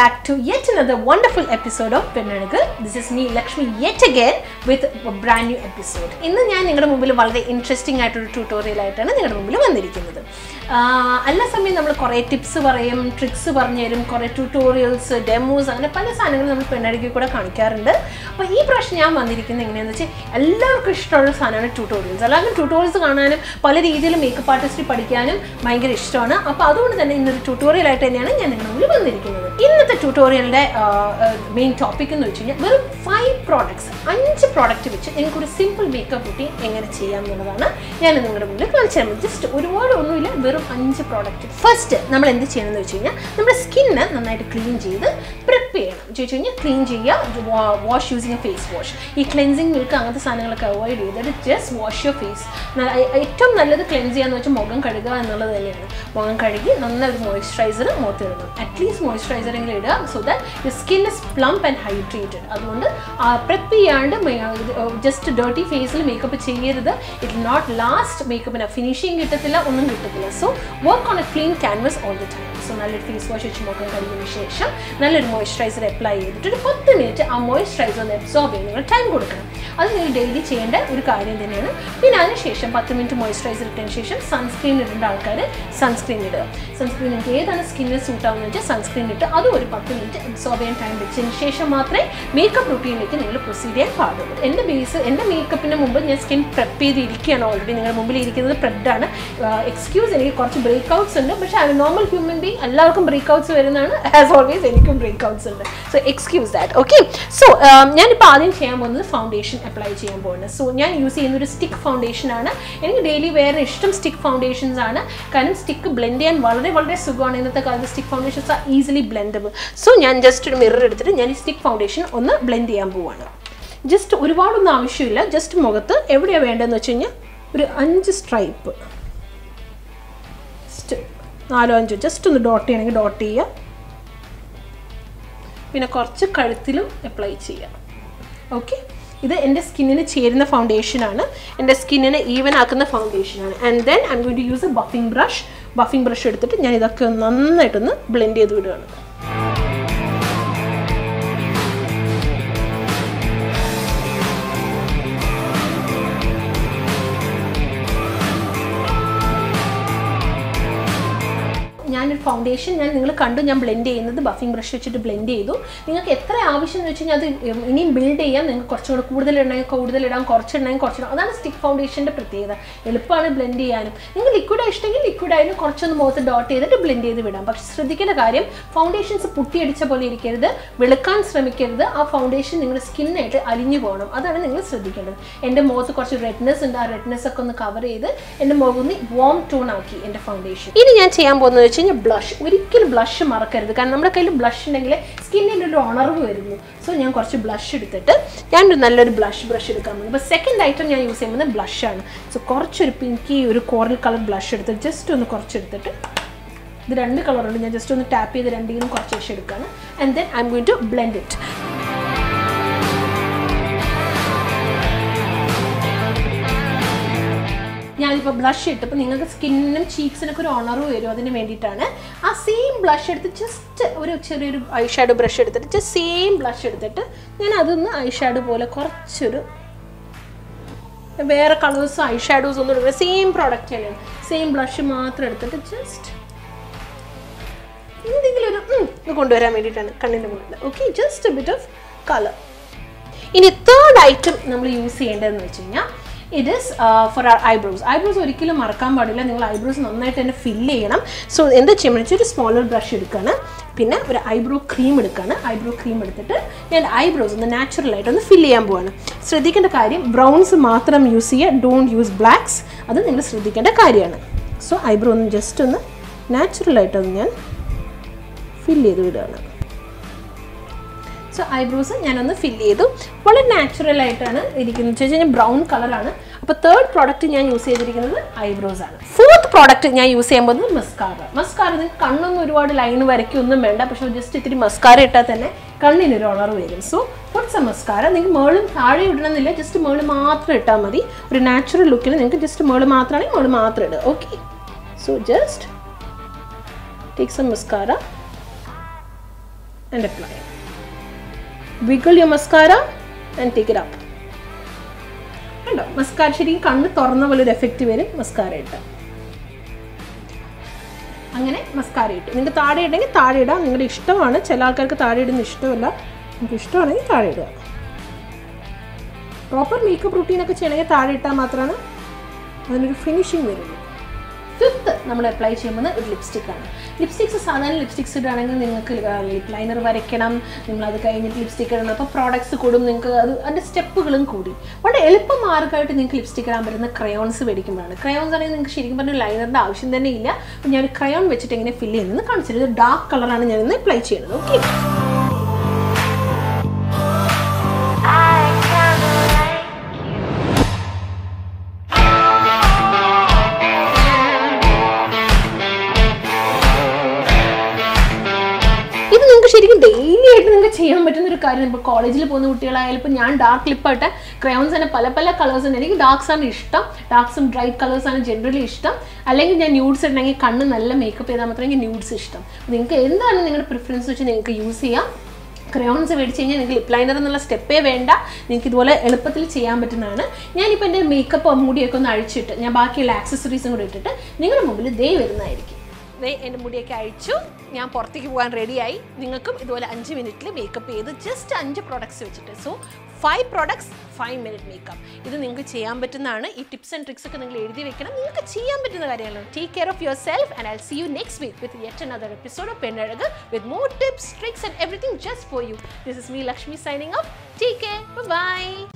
back to yet another wonderful episode of Pennagal. This is me, Lakshmi, yet again with a brand new episode. ഇന്ന് ഞാൻ നിങ്ങളുടെ മുമ്പിൽ വളരെ interesting ആയിട്ടൊരു tutorial ആയിട്ടാണ് നിങ്ങളുടെ മുമ്പിൽ വന്നിരിക്കുന്നത്. എല്ലാ സമയം നമ്മൾ കുറേ ടിപ്സ് പറയും, ട്രിക്സ് പറഞ്ഞു തരും, കുറേ ട്യൂട്ടോറിയൽസ്, ഡെമോസ്, അങ്ങനെ പല സാധനങ്ങളും നമ്മൾ പെണ്ണടിക്ക് കൂടെ കാണിക്കാറുണ്ട്. അപ്പോൾ ഈ പ്രാവശ്യം ഞാൻ വന്നിരിക്കുന്നത് എങ്ങനെയാണെന്ന് വെച്ചാൽ എല്ലാവർക്കും ഇഷ്ടമുള്ള സാധനമാണ് ട്യൂട്ടോറിയൽസ്. എല്ലാവർക്കും ട്യൂട്ടോറിയൽസ് കാണാനും പല രീതിയിൽ മേക്കപ്പ് ആർട്ടിസ്റ്റ് പഠിക്കാനും ഭയങ്കര ഇഷ്ടമാണ്. അപ്പോൾ അതുകൊണ്ട് തന്നെ ഇന്നൊരു ട്യൂട്ടോറിയൽ ആയിട്ട് തന്നെയാണ് ഞാൻ നിങ്ങളുടെ മുമ്പിൽ വന്നിരിക്കുന്നത്. ഇന്നത്തെ ട്യൂട്ടോറിയലിൻ്റെ മെയിൻ ടോപ്പിക് എന്ന് വെച്ച് കഴിഞ്ഞാൽ വെറും 5 പ്രോഡക്റ്റ് വെച്ച് എനിക്കൊരു സിമ്പിൾ മേക്കപ്പ് റുട്ടീൻ എങ്ങനെ ചെയ്യാം എന്നുള്ളതാണ് ഞാൻ നിങ്ങളുടെ മുന്നിൽ കാണിച്ചു തരുന്നത്. ജസ്റ്റ് ഒരുപാട് ഒന്നുമില്ല, വെറും 5 പ്രോഡക്റ്റ്. ഫസ്റ്റ് നമ്മൾ എന്ത് ചെയ്യണമെന്ന് വെച്ച് കഴിഞ്ഞാൽ നമ്മുടെ സ്കിന്ന് നന്നായിട്ട് ക്ലീൻ ചെയ്ത് പ്രിപ്പ് ചെയ്യണം. ചോദിച്ചു കഴിഞ്ഞാൽ ക്ലീൻ ചെയ്യുക, wash using a face wash. ഈ ക്ലെൻസിങ് മിൽക്ക് അങ്ങനത്തെ സാധനങ്ങളൊക്കെ അവോയ്ഡ് ചെയ്തിട്ട് ജസ്റ്റ് വാഷ് യുവർ ഫേസ്. ഏറ്റവും നല്ലത് ക്ലെൻസ് ചെയ്യാന്ന് വെച്ചാൽ മുഖം കഴുകുക എന്നുള്ളത് തന്നെയാണ്. മുഖം കഴുകി നല്ലൊരു മോയ്സ്ചറൈസർ മുഖത്തിടണം. അറ്റ്ലീസ്റ്റ് മോയ്സ്ചറൈസർ എങ്കിലും ഇടുക, so that your skin is plump and hydrated. അതുകൊണ്ട് പ്രെപ്പ് ചെയ്യാണ്ട് ജസ്റ്റ് ഡേർട്ടി ഫേസിൽ മേക്കപ്പ് ചെയ്യരുത്. It will not last. മേക്കപ്പിന് ഫിനിഷിങ് കിട്ടത്തില്ല, ഒന്നും കിട്ടത്തില്ല. So work on a clean canvas all the time. So നല്ലൊരു ഫേസ് വാഷ് വെച്ച് മുഖം കഴുകിയതിന് ശേഷം നല്ലൊരു മോയ്സ്ചറൈസർ അപ്ലൈ ചെയ്തിട്ട് ഒരു 10 മിനിറ്റ് ആ മോയ്സ്ചറൈസർ ഒന്ന് അബ്സോർബ് ചെയ്യാൻ നിങ്ങൾ ടൈം കൊടുക്കണം. അത് നിങ്ങൾ ഡെയിലി ചെയ്യേണ്ട ഒരു കാര്യം തന്നെയാണ്. പിന്നെ അതിനുശേഷം 10 മിനിറ്റ് മോയ്സ്ചറൈസർ ഇട്ടതിന് ശേഷം സൺസ്ക്രീൻ ഇടേണ്ട ആൾക്കാർ സൺസ്ക്രീൻ ഇടുക. സൺസ്ക്രീൻ നിങ്ങൾക്ക് ഏതാണ് സ്കിന്നിന് സൂട്ട് ആവുന്നത് വെച്ചാൽ സൺസ്ക്രീൻ ഇട്ട് അതും ഒരു 10 മിനിറ്റ് അബ്സോർബ് ചെയ്യാൻ ടൈം വെച്ചതിന് ശേഷം മാത്രമേ മേക്കപ്പ് റുട്ടീനിലേക്ക് നിങ്ങൾ പ്രൊസീഡ് ചെയ്യാൻ പാടുള്ളൂ. എൻ്റെ മേക്കപ്പിന് മുമ്പ് ഞാൻ സ്കിൻ പ്രെപ്പ് ചെയ്തിരിക്കുകയാണ്. ഓൾറെഡി നിങ്ങളുടെ മുമ്പിൽ ഇരിക്കുന്നത് പ്രെപ്ഡാണ്. എക്സ്ക്യൂസ്, എനിക്ക് കുറച്ച് ബ്രേക്ക് ഔട്ട്സ് ഉണ്ട്. പക്ഷേ ഐ നോർമൽ ഹ്യൂമൻ ബീങ്, എല്ലാവർക്കും ബ്രേക്ക് ഔട്ട്സ് വരുന്നതാണ്. ആസ് ഓൾവേസ് എനിക്കും ബ്രേക്ക് ഔട്ട്സ് ഉണ്ട്. So excuse that. Okay, so ഞാനിപ്പോൾ ആദ്യം ചെയ്യാൻ പോകുന്നത് ഫൗണ്ടേഷൻ അപ്ലൈ ചെയ്യാൻ പോകുന്നത്. സോ ഞാൻ യൂസ് ചെയ്യുന്ന ഒരു സ്റ്റിക്ക് ഫൗണ്ടേഷൻ ആണ്. എനിക്ക് ഡെയിലി വേറെ ഇഷ്ടം സ്റ്റിക്ക് ഫൗണ്ടേഷൻസ് ആണ്. കാരണം സ്റ്റിക്ക് ബ്ലെൻഡ് ചെയ്യാൻ വളരെ വളരെ സുഖമാണ്. ഇന്നത്തെ കാലത്ത് stick foundations are easily blendable. So ഞാൻ ജസ്റ്റ് ഒരു മിറർ എടുത്തിട്ട് ഞാൻ ഈ സ്റ്റിക്ക് ഫൗണ്ടേഷൻ ഒന്ന് ബ്ലെൻഡ് ചെയ്യാൻ പോവാണ്. ജസ്റ്റ് ഒരുപാടൊന്നും ആവശ്യമില്ല. ജസ്റ്റ് മുഖത്ത് എവിടെയാണ് വേണ്ടതെന്ന് വെച്ച് കഴിഞ്ഞാൽ ഒരു 5 സ്ട്രൈപ്പ്, ജസ്റ്റ് 4-5 ജസ്റ്റ് ഒന്ന് ഡോട്ട് ചെയ്യണമെങ്കിൽ ഡോട്ട് ചെയ്യുക. പിന്നെ കുറച്ച് കഴുത്തിലും അപ്ലൈ ചെയ്യുക. ഓക്കെ, ഇത് എൻ്റെ സ്കിന്നിന് ചേരുന്ന ഫൗണ്ടേഷനാണ്. എൻ്റെ സ്കിന്നിനെ ഈവൻ ആക്കുന്ന ഫൗണ്ടേഷനാണ്. And then I'm going to use a buffing brush എടുത്തിട്ട് ഞാൻ ഇതൊക്കെ നന്നായിട്ടൊന്ന് ബ്ലെൻഡ് ചെയ്ത് വിടുകയാണ്. ഞാനൊരു ഫൗണ്ടേഷൻ നിങ്ങൾ കണ്ടു ഞാൻ ബ്ലെൻഡ് ചെയ്യുന്നത് ബഫിംഗ് ബ്രഷ് വെച്ചിട്ട് ബ്ലെൻഡ് ചെയ്തു. നിങ്ങൾക്ക് എത്ര ആവശ്യം എന്ന് വെച്ച് കഴിഞ്ഞാൽ അത് ഇനിയും ബിൽഡ് ചെയ്യാം. നിങ്ങൾക്ക് കുറച്ചുകൂടെ കൂടുതലിടാം, കുറച്ചിടണമെങ്കിൽ കുറച്ചിടാം. അതാണ് സ്റ്റിക്ക് ഫൗണ്ടേഷൻ്റെ പ്രത്യേകത. എളുപ്പമാണ് ബ്ലെൻഡ് ചെയ്യാനും. നിങ്ങൾ ലിക്വിഡ് ഇഷ്ടമെങ്കിൽ ലിക്വിഡായാലും കുറച്ചൊന്ന് മുഖത്ത് ഡോട്ട് ചെയ്തിട്ട് ബ്ലെൻഡ് ചെയ്ത് വിടാം. പക്ഷേ ശ്രദ്ധിക്കേണ്ട കാര്യം, ഫൗണ്ടേഷൻസ് പുട്ടിയടിച്ച പോലെ ഇരിക്കരുത്, വെളുക്കാൻ ശ്രമിക്കരുത്. ആ ഫൗണ്ടേഷൻ നിങ്ങളുടെ സ്കിന്നായിട്ട് അലിഞ്ഞു പോകണം. അതാണ് നിങ്ങൾ ശ്രദ്ധിക്കേണ്ടത്. എൻ്റെ മുഖത്ത് കുറച്ച് റെഡ്നെസ് ഉണ്ട്. ആ റെഡ്നെസ് ഒക്കെ ഒന്ന് കവർ ചെയ്ത് എൻ്റെ മുഖം ഒന്ന് വാം ടോൺ ആക്കി എൻ്റെ ഫൗണ്ടേഷൻ. ഇനി ഞാൻ ചെയ്യാൻ പോകുന്നത് വെച്ച് കഴിഞ്ഞാൽ ബ്ലഷ്. ഒരിക്കലും ബ്ലഷ് മറക്കരുത്. കാരണം നമ്മുടെ കയ്യിൽ ബ്ലഷ് ഉണ്ടെങ്കിൽ സ്കിന്നിൻ്റെ ഒരു ഉണർവ് വരുന്നു. സോ ഞാൻ കുറച്ച് ബ്ലഷ് എടുത്തിട്ട് ഞാനൊരു നല്ലൊരു ബ്ലഷ് എടുക്കാൻ പോകുന്നു. അപ്പോൾ സെക്കൻഡ് ഐറ്റം ഞാൻ യൂസ് ചെയ്യുന്നത് ബ്ലഷാണ്. സോ കുറച്ചൊരു പിങ്കി ഒരു കോറൽ കളർ ബ്ലഷ് എടുത്തിട്ട് ജസ്റ്റ് ഒന്ന് കുറച്ചെടുത്തിട്ട്, ഇത് 2 കളറുണ്ട്, ഞാൻ ജസ്റ്റ് ഒന്ന് ടാപ്പ് ചെയ്ത് രണ്ടിനും കുറച്ച് ശേഷം എടുക്കുകയാണ്. And then I'm going to blend it. ഞാനിപ്പോൾ ബ്ലഷ് ഇട്ടപ്പോൾ നിങ്ങൾക്ക് സ്കിന്നിനും ചീക്സിനൊക്കെ ഒരു ഉണർവ് വരും. അതിന് വേണ്ടിയിട്ടാണ് ആ സെയിം ബ്ലഷ് എടുത്ത് ജസ്റ്റ് ഒരു ചെറിയൊരു ഐ ഷാഡോ ബ്രഷ് എടുത്തിട്ട് ജസ്റ്റ് സെയിം ബ്ലഷ് എടുത്തിട്ട് ഞാൻ അതൊന്ന് ഐ ഷാഡോ പോലെ കുറച്ചൊരു, വേറെ കളേഴ്സ് ഐ ഷാഡോസ് ഒന്നും എടുക്കുക, സെയിം പ്രോഡക്റ്റ് തന്നെയാണ്. സെയിം ബ്ലഷ് മാത്രം എടുത്തിട്ട് ജസ്റ്റ് എന്തെങ്കിലും ഒരു ഇത് കൊണ്ടുവരാൻ വേണ്ടിയിട്ടാണ് കണ്ണിൻ്റെ മുകളിൽ. Okay, just a bit of colour. ഇനി തേർഡ് ഐറ്റം നമ്മൾ യൂസ് ചെയ്യേണ്ടതെന്ന് വെച്ച് കഴിഞ്ഞാൽ it is for our eyebrows. Eyebrows ഒരിക്കലും മറക്കാൻ പാടില്ല. നിങ്ങൾ ഐബ്രോസ് നന്നായിട്ട് തന്നെ ഫില്ല് ചെയ്യണം. സോ എന്താ ചെയ്യുമ്പോൾ വെച്ചാൽ ഒരു സ്മോളർ ബ്രഷ് എടുക്കുകയാണ്. പിന്നെ ഒരു ഐബ്രോ ക്രീം എടുക്കുകയാണ്. ഐബ്രോ ക്രീം എടുത്തിട്ട് ഞാൻ ഐബ്രോസ് ഒന്ന് നാച്ചുറലായിട്ടൊന്ന് ഫില്ല് ചെയ്യാൻ പോവാണ്. ശ്രദ്ധിക്കേണ്ട കാര്യം, ബ്രൗൺസ് മാത്രം യൂസ് ചെയ്യുക, ഡോണ്ട് യൂസ് ബ്ലാക്സ്. അത് നിങ്ങൾ ശ്രദ്ധിക്കേണ്ട കാര്യമാണ്. സോ ഐബ്രോ ഒന്ന് ജസ്റ്റ് ഒന്ന് നാച്ചുറലായിട്ടൊന്ന് ഞാൻ ഫില്ല് ചെയ്ത് വിടുകയാണ്. സോ ഐബ്രോസ് ഞാനൊന്ന് ഫില്ല് ചെയ്തു. വളരെ നാച്ചുറലായിട്ടാണ് ഇരിക്കുന്നത്. വെച്ച് കഴിഞ്ഞാൽ ബ്രൗൺ കളറാണ്. അപ്പോൾ തേർഡ് പ്രോഡക്റ്റ് ഞാൻ യൂസ് ചെയ്തിരിക്കുന്നത് ഐബ്രോസ് ആണ്. ഫോർത്ത് പ്രോഡക്റ്റ് ഞാൻ യൂസ് ചെയ്യാൻ പോകുന്നത് മസ്കാറ. നിങ്ങൾക്ക് കണ്ണൊന്നും ഒരുപാട് ലൈൻ വരയ്ക്കൊന്നും വേണ്ട. പക്ഷേ ജസ്റ്റ് ഇത്തിരി മസ്കാര ഇട്ടാൽ തന്നെ കണ്ണിനൊരു ഉണർവ് വരും. സോ കുറച്ച് മസ്കാര നിങ്ങൾക്ക് മേളും താഴെ ഇടണമെന്നില്ല, ജസ്റ്റ് മേള് മാത്രം ഇട്ടാൽ മതി. ഒരു നാച്ചുറൽ ലുക്കിൽ നിങ്ങൾക്ക് ജസ്റ്റ് മേള് മാത്രമാണെങ്കിൽ മേള് മാത്രം ഇടുക. Okay, so just take some mascara and apply. Wiggle your mascara and take it up. And mascara shiri kannu thorna pole oru effect varum mascara itta. അങ്ങനെ മസ്കാര ഇട്ടു. നിങ്ങൾക്ക് താഴെ ഇട്ടെങ്കിൽ താഴെ ഇടാം, നിങ്ങളുടെ ഇഷ്ടമാണ്. ചില ആൾക്കാർക്ക് താഴെ ഇടുന്ന ഇഷ്ടമല്ല, നിങ്ങൾക്ക് ഇഷ്ടമാണെങ്കിൽ താഴെ ഇടുക. പ്രോപ്പർ മേക്കപ്പ് റൂട്ടീനൊക്കെ ചെയ്യണമെങ്കിൽ താഴെ ഇട്ടാൽ മാത്രമാണ് അതിനൊരു ഫിനിഷിങ് വരുള്ളൂ. ഫിഫ്ത്ത് നമ്മൾ അപ്ലൈ ചെയ്യുമ്പോൾ ഒരു ലിപ്സ്റ്റിക്കാണ്. ലിപ്സ്റ്റിക്സ് സാധാരണ ലിപ്സ്റ്റിക്സ് ഇടുകയാണെങ്കിൽ നിങ്ങൾക്ക് ലിപ് ലൈനർ വരയ്ക്കണം, നിങ്ങളത് കഴിഞ്ഞിട്ട് ലിപ്സ്റ്റിക്ക് ഇടണം, അപ്പോൾ പ്രോഡക്ട്സ് കൂടും, നിങ്ങൾക്ക് അതിൻ്റെ സ്റ്റെപ്പുകളും കൂടി. വളരെ എളുപ്പം മാർഗ്ഗമായിട്ട് നിങ്ങൾക്ക് ലിപ്സ്റ്റിക്ക് ഇടാൻ പറ്റുന്ന ക്രയോൺസ് മേടിക്കുമ്പോഴാണ്. ക്രയോൺസ് ആണെങ്കിൽ നിങ്ങൾക്ക് ശരിക്കും പറഞ്ഞാൽ ലൈനറിൻ്റെ ആവശ്യം തന്നെ ഇല്ല. അപ്പോൾ ഞാൻ ഒരു ക്രയോൺ വെച്ചിട്ട് എങ്ങനെ ഫില്ല് ചെയ്യുന്നത് കാണിച്ചിട്ട്, ഇത് ഡാർക്ക് കളറാണ് ഞാനിന്ന് അപ്ലൈ ചെയ്യുന്നത്. ഓക്കെ, ശരിക്കും ഡെയിലി ആയിട്ട് നിങ്ങൾക്ക് ചെയ്യാൻ പറ്റുന്ന ഒരു കാര്യം. ഇപ്പോൾ കോളേജിൽ പോകുന്ന കുട്ടികളായാലും, ഇപ്പോൾ ഞാൻ ഡാർക്ക് ലിപ്പായിട്ട് ക്രയോൺസ് തന്നെ പല പല കളേഴ്സ് ഉണ്ട്. എനിക്ക് ഡാർക്സ് ആണ് ഇഷ്ടം, ഡാർക്സും ബ്രൈറ്റ് കളേഴ്സാണ് ജനറലി ഇഷ്ടം. അല്ലെങ്കിൽ ഞാൻ ന്യൂഡ്സ് ഉണ്ടെങ്കിൽ കണ്ണ് നല്ല മേക്കപ്പ് ചെയ്താൽ മാത്രമേ എനിക്ക് ന്യൂഡ്സ് ഇഷ്ടം. നിങ്ങൾക്ക് എന്താണ് നിങ്ങളുടെ പ്രിഫറൻസ് വെച്ച് നിങ്ങൾക്ക് യൂസ് ചെയ്യാം. ക്രയോൺസ് മേടിച്ച് കഴിഞ്ഞാൽ നിങ്ങൾക്ക് ലിപ് ലൈനർ എന്നുള്ള സ്റ്റെപ്പേ വേണ്ട, നിങ്ങൾക്ക് ഇതുപോലെ എളുപ്പത്തിൽ ചെയ്യാൻ പറ്റുന്നതാണ്. ഞാനിപ്പോൾ എൻ്റെ മേക്കപ്പ് മുടിയൊക്കെ ഒന്ന് അഴിച്ചിട്ട് ഞാൻ ബാക്കിയുള്ള ആക്സസറീസും കൂടി ഇട്ടിട്ട് നിങ്ങളുടെ മുമ്പിൽ ദേ വരുന്നതായിരിക്കും. എൻ്റെ മുടിയൊക്കെ അഴിച്ചു, ഞാൻ പുറത്തേക്ക് പോകാൻ റെഡിയായി. നിങ്ങൾക്കും ഇതുപോലെ 5 മിനിറ്റിൽ മേക്കപ്പ് ചെയ്ത് ജസ്റ്റ് 5 പ്രോഡക്ട്സ് വെച്ചിട്ട്, സോ 5 പ്രോഡക്ട്സ് 5 മിനിറ്റ് മേക്കപ്പ്. ഇത് നിങ്ങൾക്ക് ചെയ്യാൻ പറ്റുന്നതാണ്. ഈ ടിപ്സ് ആൻഡ് ട്രിക്സ് ഒക്കെ നിങ്ങൾ എഴുതി വെക്കണം, നിങ്ങൾക്ക് ചെയ്യാൻ പറ്റുന്ന കാര്യങ്ങളാണ്. Take care of yourself and I see you next week with yet another episode of Pennazhaku with more tips, tricks and everything just for you. This is me Lakshmi signing off. Take care. Bye bye.